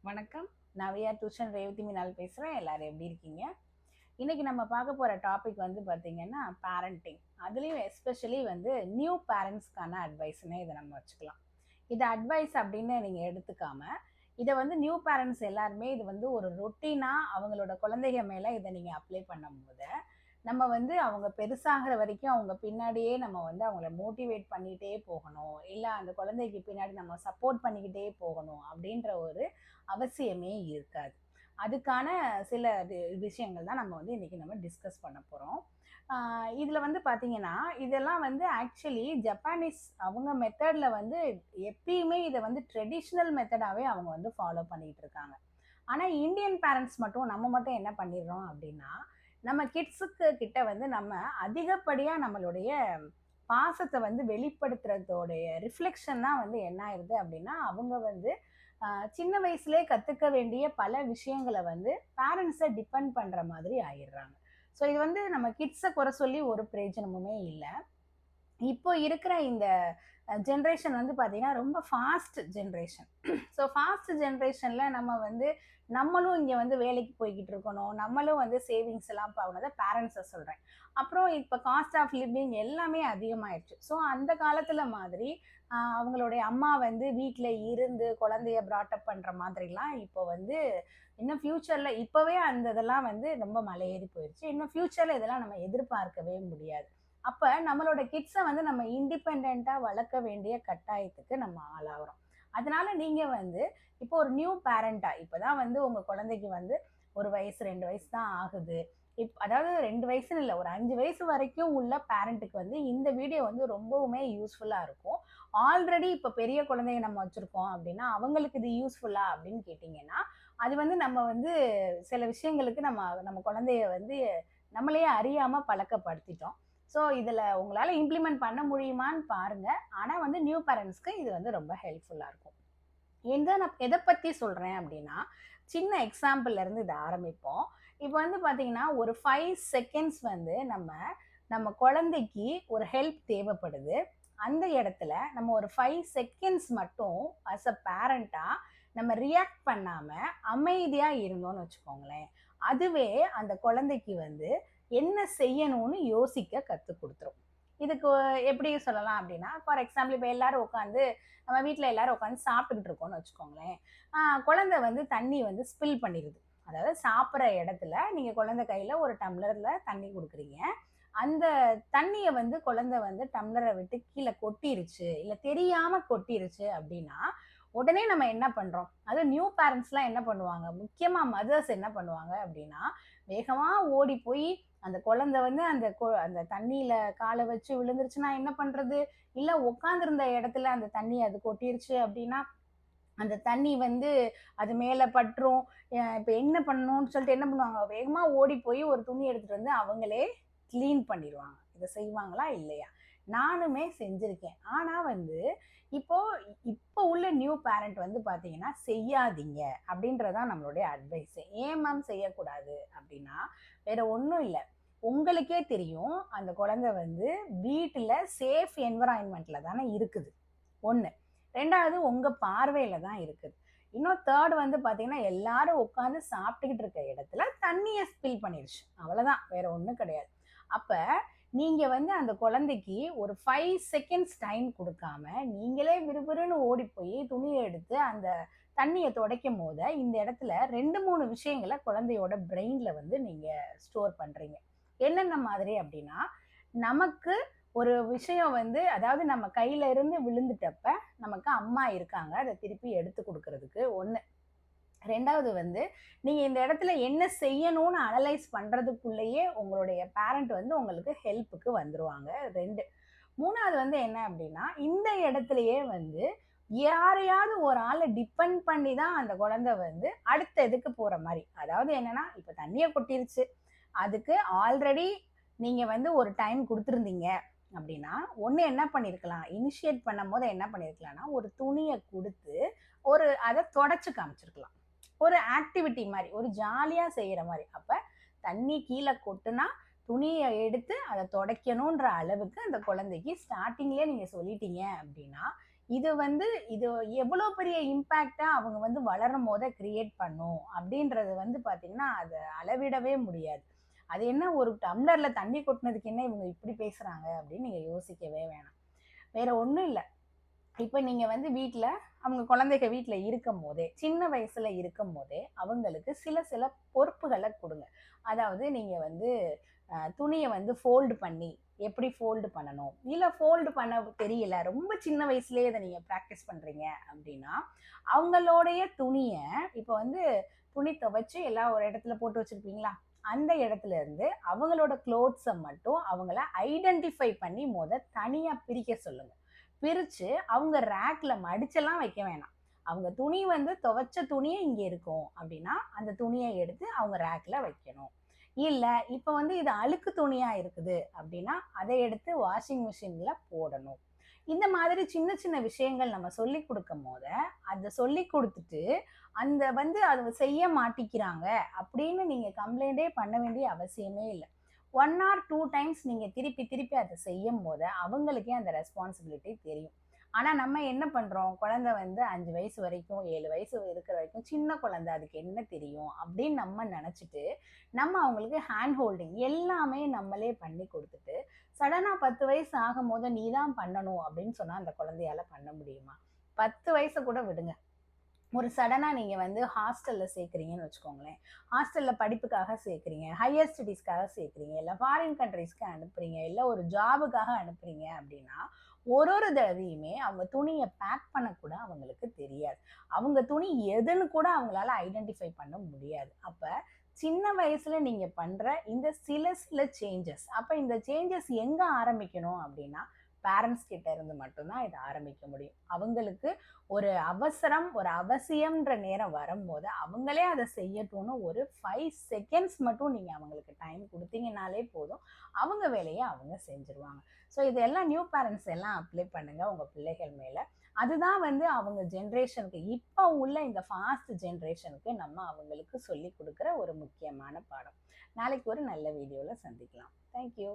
வணக்கம். நான் VR tuition Revathi மீனால் பேசுகிறேன். எல்லாரும் எப்படி இருக்கீங்க? இன்னைக்கு நம்ம பார்க்க போகிற டாபிக் வந்து பார்த்தீங்கன்னா பேரண்டிங். அதுலேயும் எஸ்பெஷலி வந்து நியூ பேரண்ட்ஸ்க்கான அட்வைஸ்னே இதை நம்ம வச்சுக்கலாம். இது அட்வைஸ் அப்படின்னு நீங்கள் எடுத்துக்காம இதை வந்து நியூ பேரண்ட்ஸ் எல்லாருமே இது வந்து ஒரு ரொட்டீனாக அவங்களோட குழந்தைங்க மேலே இதை நீங்கள் அப்ளை பண்ணும்போது நம்ம வந்து அவங்க பெருசாகிற வரைக்கும் அவங்க பின்னாடியே நம்ம வந்து அவங்கள மோட்டிவேட் பண்ணிகிட்டே போகணும், இல்லை அந்த குழந்தைக்கு பின்னாடி நம்ம சப்போர்ட் பண்ணிக்கிட்டே போகணும் அப்படின்ற ஒரு அவசியமே இருக்காது. அதுக்கான சில விஷயங்கள் தான் நம்ம வந்து இன்றைக்கி நம்ம டிஸ்கஸ் பண்ண போகிறோம். இதில் வந்து பார்த்தீங்கன்னா இதெல்லாம் வந்து ஆக்சுவலி ஜப்பானீஸ் அவங்க மெத்தடில் வந்து எப்பயுமே இதை வந்து ட்ரெடிஷ்னல் மெத்தடாகவே அவங்க வந்து ஃபாலோ பண்ணிகிட்டு இருக்காங்க. ஆனால் இந்தியன் பேரண்ட்ஸ் மட்டும் நம்ம மட்டும் என்ன பண்ணிடுறோம் அப்படின்னா, நம்ம கிட்ஸுக்கு கிட்ட வந்து நம்ம அதிகப்படியாக நம்மளுடைய பாசத்தை வந்து வெளிப்படுத்துறதோடைய ரிஃப்ளெக்ஷன் தான் வந்து என்ன ஆயிடுது அப்படின்னா, அவங்க வந்து சின்ன வயசுலேயே கற்றுக்க வேண்டிய பல விஷயங்களை வந்து பேரண்ட்ஸை டிபெண்ட் பண்ணுற மாதிரி ஆயிடுறாங்க. ஸோ இது வந்து நம்ம கிட்ஸை குறை சொல்லி ஒரு பிரயோஜனமுமே இல்லை. இப்போ இருக்கிற இந்த ஜென்ரேஷன் வந்து பார்த்தீங்கன்னா ரொம்ப ஃபாஸ்ட் ஜென்ரேஷன். ஸோ ஃபாஸ்ட் ஜென்ரேஷனில் நம்ம வந்து நம்மளும் இங்கே வந்து வேலைக்கு போய்கிட்டு இருக்கணும், நம்மளும் வந்து சேவிங்ஸ் எல்லாம் பார்க்கணும். தான் பேரண்ட்ஸை சொல்கிறேன். அப்புறம் இப்போ காஸ்ட் ஆஃப் லிவிங் எல்லாமே அதிகமாகிடுச்சு. ஸோ அந்த காலத்தில் மாதிரி அவங்களுடைய அம்மா வந்து வீட்டில் இருந்து குழந்தைய ப்ராட்டப் பண்ணுற மாதிரிலாம் இப்போ வந்து இன்னும் ஃப்யூச்சரில் இப்போவே அந்த இதெல்லாம் வந்து ரொம்ப மலையேறி போயிடுச்சு. இன்னும் ஃப்யூச்சரில் இதெல்லாம் நம்ம எதிர்பார்க்கவே முடியாது. அப்போ நம்மளோட கிட்ஸை வந்து நம்ம இண்டிபெண்ட்டாக வளர்க்க வேண்டிய கட்டாயத்துக்கு நம்ம ஆளாகிறோம். அதனால நீங்கள் வந்து இப்போ ஒரு நியூ பேரண்ட்டாக இப்போ தான் வந்து உங்கள் குழந்தைக்கு வந்து 1 வயசு 2 வயசு தான் ஆகுது. அதாவது 2 வயசுன்னு இல்லை, ஒரு 5 வயசு வரைக்கும் உள்ள பேரண்ட்டுக்கு வந்து இந்த வீடியோ வந்து ரொம்பவுமே யூஸ்ஃபுல்லாக இருக்கும். ஆல்ரெடி இப்போ பெரிய குழந்தைங்க நம்ம வச்சுருக்கோம் அப்படின்னா அவங்களுக்கு இது யூஸ்ஃபுல்லா அப்படின்னு கேட்டிங்கன்னா, அது வந்து நம்ம வந்து சில விஷயங்களுக்கு நம்ம நம்ம குழந்தைய வந்து நம்மளையே அறியாமல் பழக்கப்படுத்திட்டோம். ஸோ இதில் உங்களால் இம்ப்ளிமெண்ட் பண்ண முடியுமான்னு பாருங்கள். ஆனால் வந்து நியூ பேரண்ட்ஸ்க்கு இது வந்து ரொம்ப ஹெல்ப்ஃபுல்லாக இருக்கும். நான் எதை பற்றி சொல்கிறேன் அப்படின்னா, சின்ன எக்ஸாம்பிள்லேருந்து இதை ஆரம்பிப்போம். இப்போ வந்து பார்த்தீங்கன்னா ஒரு 5 செகண்ட்ஸ் வந்து நம்ம நம்ம குழந்தைக்கு ஒரு ஹெல்ப் தேவைப்படுது. அந்த இடத்துல நம்ம ஒரு 5 செகண்ட்ஸ் மட்டும் அஸ் அ பேரண்ட்டாக நம்ம ரியாக்ட் பண்ணாமல் அமைதியாக இருந்தோம்னு வச்சுக்கோங்களேன், அதுவே அந்த குழந்தைக்கு வந்து என்ன செய்யணும்னு யோசிக்க கற்றுக் கொடுத்துரும். இதுக்கு எப்படி சொல்லலாம் அப்படின்னா, ஃபார் எக்ஸாம்பிள் இப்போ எல்லாரும் உட்காந்து நம்ம வீட்டில் எல்லாரும் உட்காந்து சாப்பிட்டுக்கிட்டு இருக்கோம்னு வச்சுக்கோங்களேன், குழந்தை வந்து தண்ணி வந்து ஸ்பில் பண்ணிடுது. அதாவது சாப்பிட்ற இடத்துல நீங்கள் குழந்தை கையில் ஒரு டம்ளரில் தண்ணி கொடுக்குறீங்க. அந்த தண்ணியை வந்து குழந்தை வந்து டம்ளரை விட்டு கீழே கொட்டிருச்சு, இல்லை தெரியாமல் கொட்டிருச்சு அப்படின்னா உடனே நம்ம என்ன பண்ணுறோம், அதுவும் நியூ பேரண்ட்ஸ்லாம் என்ன பண்ணுவாங்க, முக்கியமாக மதர்ஸ் என்ன பண்ணுவாங்க அப்படின்னா, வேகமாக ஓடி போய் அந்த குழந்தை வந்து அந்த தண்ணியில் காலை வச்சு விழுந்துருச்சுன்னா என்ன பண்ணுறது, இல்லை உட்காந்துருந்த இடத்துல அந்த தண்ணி அது கொட்டிருச்சு அப்படின்னா அந்த தண்ணி வந்து அது மேலே பற்றும். இப்போ என்ன பண்ணணும்னு சொல்லிட்டு என்ன பண்ணுவாங்க, வேகமாக ஓடி போய் ஒரு துணி எடுத்துகிட்டு வந்து அவங்களே க்ளீன் பண்ணிடுவாங்க. இதை செய்வாங்களா இல்லையா? நானுமே செஞ்சுருக்கேன். ஆனால் வந்து இப்போ இப்போ உள்ள நியூ பேரண்ட் வந்து பார்த்தீங்கன்னா செய்யாதீங்க அப்படின்றதான் நம்மளுடைய அட்வைஸு. ஏன் மேம் செய்யக்கூடாது அப்படின்னா, வேற ஒன்றும் இல்லை, உங்களுக்கே தெரியும் அந்த குழந்தை வந்து வீட்டில் சேஃப் என்விரான்மெண்ட்டில் தானே இருக்குது. ஒன்று. 2வது உங்கள் பார்வையில் தான் இருக்குது. இன்னும் தேர்ட் வந்து பார்த்தீங்கன்னா எல்லாரும் உட்காந்து சாப்பிட்டுக்கிட்டு இருக்க இடத்துல தண்ணியை ஸ்பில் பண்ணிடுச்சு, அவ்வளோதான், வேற ஒன்றும் கிடையாது. அப்போ நீங்கள் வந்து அந்த குழந்தைக்கு ஒரு 5 செகண்ட்ஸ் டைம் கொடுக்காம நீங்களே விறுவிறுன்னு ஓடி போய் துணியை எடுத்து அந்த தண்ணியை துடைக்கும் போது இந்த இடத்துல 2-3 விஷயங்களை குழந்தையோட பிரெயினில் வந்து நீங்கள் ஸ்டோர் பண்ணுறீங்க. என்னென்ன மாதிரி அப்படின்னா, நமக்கு ஒரு விஷயம் வந்து அதாவது நம்ம கையில இருந்து விழுந்துட்டப்ப நமக்கு அம்மா இருக்காங்க அதை திருப்பி எடுத்து கொடுக்கறதுக்கு ஒன்று. 2வது வந்து நீங்கள் இந்த இடத்துல என்ன செய்யணும்னு அனலைஸ் பண்ணுறதுக்குள்ளேயே உங்களுடைய பேரண்ட் வந்து உங்களுக்கு ஹெல்ப்புக்கு வந்துடுவாங்க. 2. 3வது வந்து என்ன அப்படின்னா, இந்த இடத்துலையே வந்து யாரையாவது ஒரு ஆளை டிபெண்ட் பண்ணி தான் அந்த குழந்தை வந்து அடுத்த இதுக்கு போகிற மாதிரி. அதாவது என்னன்னா, இப்போ தண்ணியை கொட்டிருச்சு, அதுக்கு ஆல்ரெடி நீங்கள் வந்து ஒரு டைம் கொடுத்துருந்தீங்க அப்படின்னா, ஒன்று என்ன பண்ணியிருக்கலாம், இனிஷியேட் பண்ணும் போது என்ன பண்ணியிருக்கலாம்னா, ஒரு துணியை கொடுத்து அதை தொடச்சி காமிச்சிருக்கலாம். ஒரு ஆக்டிவிட்டி மாதிரி, ஒரு ஜாலியாக செய்கிற மாதிரி. அப்போ தண்ணி கீழே கொட்டுனா துணியை எடுத்து அதை துடைக்கணுன்ற அளவுக்கு அந்த குழந்தைக்கு ஸ்டார்டிங்லேயே நீங்கள் சொல்லிட்டீங்க அப்படின்னா, இது வந்து இது எவ்வளோ பெரிய இம்பேக்டா அவங்க வந்து வளரும் போத கிரியேட் பண்ணும் அப்படின்றது வந்து பாத்தீங்கன்னா அதை அளவிடவே முடியாது. அது என்ன ஒரு டம்ளர்ல தண்ணி கொட்டினதுக்கு என்ன இவங்க இப்படி பேசுறாங்க அப்படின்னு நீங்க யோசிக்கவே வேணாம். வேற ஒண்ணும் இல்ல. இப்ப நீங்க வந்து வீட்ல அவங்க குழந்தைக வீட்ல இருக்கும் போதே, சின்ன வயசுல இருக்கும் போதே அவங்களுக்கு சில சில பொறுப்புகளை கொடுங்க. அதாவது நீங்க வந்து துணியை வந்து ஃபோல்டு பண்ணி எப்படி ஃபோல்டு பண்ணணும், இல்லை ஃபோல்டு பண்ண தெரியல, ரொம்ப சின்ன வயசுலேயே இதை நீங்கள் ப்ராக்டிஸ் பண்ணுறீங்க அப்படின்னா அவங்களோடைய துணியை இப்போ வந்து துணி துவைச்சு எல்லாம் ஒரு இடத்துல போட்டு வச்சுருப்பீங்களா, அந்த இடத்துல இருந்து அவங்களோட க்ளோத்ஸை மட்டும் அவங்கள ஐடென்டிஃபை பண்ணி தனியாக பிரிக்க சொல்லுங்கள். பிரித்து அவங்க ரேக்கில் மடிச்செல்லாம் வைக்க வேணாம். அவங்க துணி வந்து துவைச்ச துணியை இங்கே இருக்கும் அப்படின்னா அந்த துணியை எடுத்து அவங்க ரேக்கில் வைக்கணும். இல்ல இப்ப வந்து இது அழுக்கு துணியா இருக்குது அப்படின்னா அதை எடுத்து வாஷிங் மிஷின்ல போடணும். இந்த மாதிரி சின்ன சின்ன விஷயங்கள் நம்ம சொல்லி கொடுக்கும் போத அதை சொல்லி கொடுத்துட்டு அந்த வந்து அதை செய்ய மாட்டிக்கிறாங்க அப்படின்னு நீங்க கம்ப்ளைண்டே பண்ண வேண்டிய அவசியமே இல்லை. 1 or 2 டைம்ஸ் நீங்க திருப்பி திருப்பி அதை செய்யும் போது அவங்களுக்கே அந்த ரெஸ்பான்சிபிலிட்டி தெரியும். ஆனா நம்ம என்ன பண்றோம், குழந்தை வந்து 5 வயசு வரைக்கும் 7 வயசு இருக்கிற வரைக்கும் சின்ன குழந்தை, அதுக்கு என்ன தெரியும் அப்படின்னு நம்ம நினைச்சிட்டு நம்ம அவங்களுக்கு ஹேண்ட் ஹோல்டிங் எல்லாமே நம்மளே பண்ணி கொடுத்துட்டு சடனா 10 வயசு ஆகும் போது நீ தான் பண்ணணும் அப்படின்னு சொன்னா அந்த குழந்தையால பண்ண முடியுமா? 10 வயசை கூட விடுங்க. ஒரு சடனா நீங்க வந்து ஹாஸ்டல்ல சேர்க்குறீங்கன்னு வச்சுக்கோங்களேன். ஹாஸ்டல்ல படிப்புக்காக சேர்க்குறீங்க, ஹையர் ஸ்டடீஸ்க்காக சேர்க்குறீங்க, இல்லை ஃபாரின் கண்ட்ரீஸ்க்கு அனுப்புறீங்க, இல்லை ஒரு ஜாபுக்காக அனுப்புறீங்க அப்படின்னா ஒரு தடவையுமே அவங்க துணியை பேக் பண்ணக்கூட அவங்களுக்கு தெரியாது. அவங்க துணி எதுன்னு கூட அவங்களால ஐடென்டிஃபை பண்ண முடியாது. அப்ப சின்ன வயசுல நீங்க பண்ற இந்த சில சில சேஞ்சஸ், அப்ப இந்த சேஞ்சஸ் எங்க ஆரம்பிக்கணும் அப்படின்னா பேரண்ட்ஸ் கிட்ட இருந்து மட்டும்தான் இதை ஆரம்பிக்க முடியும். அவங்களுக்கு ஒரு அவசரம், ஒரு அவசியம்ன்ற நேரம் வரும்போது அவங்களே அதை செய்யட்டும்னு ஒரு 5 செகண்ட்ஸ் மட்டும் நீங்க அவங்களுக்கு டைம் கொடுத்தீங்கனாலே போதும், அவங்க வேலையை அவங்க செஞ்சிருவாங்க. ஸோ இதெல்லாம் நியூ பேரண்ட்ஸ் எல்லாம் அப்ளை பண்ணுங்க உங்க பிள்ளைகள் மேல. அதுதான் வந்து அவங்க ஜென்ரேஷனுக்கு, இப்போ உள்ள இந்த ஃபாஸ்ட் ஜென்ரேஷனுக்கு நம்ம அவங்களுக்கு சொல்லி கொடுக்குற ஒரு முக்கியமான பாடம். நாளைக்கு ஒரு நல்ல வீடியோல சந்திக்கலாம். தேங்க்யூ.